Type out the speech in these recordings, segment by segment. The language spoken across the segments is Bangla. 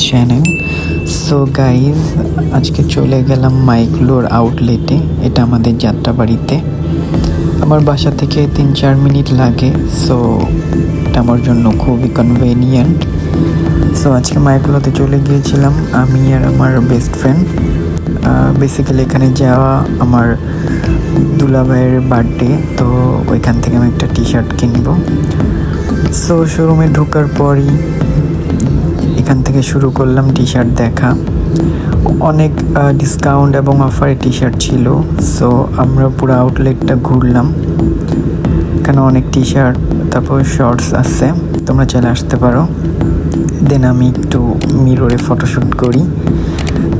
চ্যানেল। সো গাইজ, আজকে চলে গেলাম মাইগ্লোর আউটলেটে। এটা আমাদের যাত্রাবাড়িতে। আমার বাসা থেকে 3-4 মিনিট লাগে। সো এটা আমার জন্য খুবই কনভেনিয়েন্ট। সো আজকে মাইগ্লোতে চলে গিয়েছিলাম আমি আর আমার বেস্ট ফ্রেন্ড। বেসিক্যালি এখানে যাওয়া আমার দুলাভাইয়ের বার্থডে, তো ওইখান থেকে আমি একটা টি শার্ট কিনবো। সো শোরুমে ঢোকার পরই এখান থেকে শুরু করলাম টি শার্ট দেখা। অনেক ডিসকাউন্ট এবং অফারে টি শার্ট ছিল। সো আমরা পুরো আউটলেটটা ঘুরলাম। এখানে অনেক টি শার্ট, তারপর শর্টস আছে, তোমরা চলে আসতে পারো। দেন আমি একটু মিররে ফটোশ্যুট করি।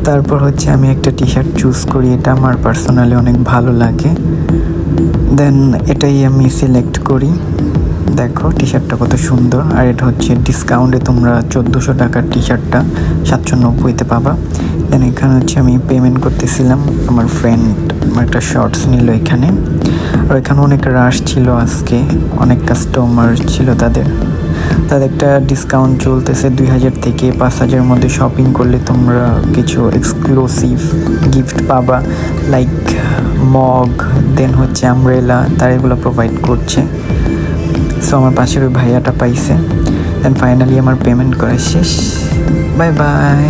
তারপর হচ্ছে আমি একটা টি শার্ট চুজ করি, এটা আমার পার্সোনালি অনেক ভালো লাগে। দেন এটাই আমি সিলেক্ট করি। দেখো টি শার্টটা কত সুন্দর, আর এটা হচ্ছে ডিসকাউন্টে তোমরা 1400 টাকার টি শার্টটা 790-তে পাবা। দেন এখানে হচ্ছে আমি পেমেন্ট করতেছিলাম, আমার ফ্রেন্ড আমার একটা শর্টস নিল এখানে। আর এখানে অনেক রাশ ছিল, আজকে অনেক কাস্টমার ছিল। তাদের একটা ডিসকাউন্ট চলতেছে 2000 থেকে 5000-এর মধ্যে শপিং করলে তোমরা কিছু এক্সক্লুসিভ গিফট পাবা, লাইক মগ, দেন হচ্ছে আমব্রেলা, তারা এগুলো প্রোভাইড করছে। সো আমার পাশের ওই ভাইয়াটা পাইছে। দেন ফাইনালি আমার পেমেন্ট করা শেষ। Bye bye.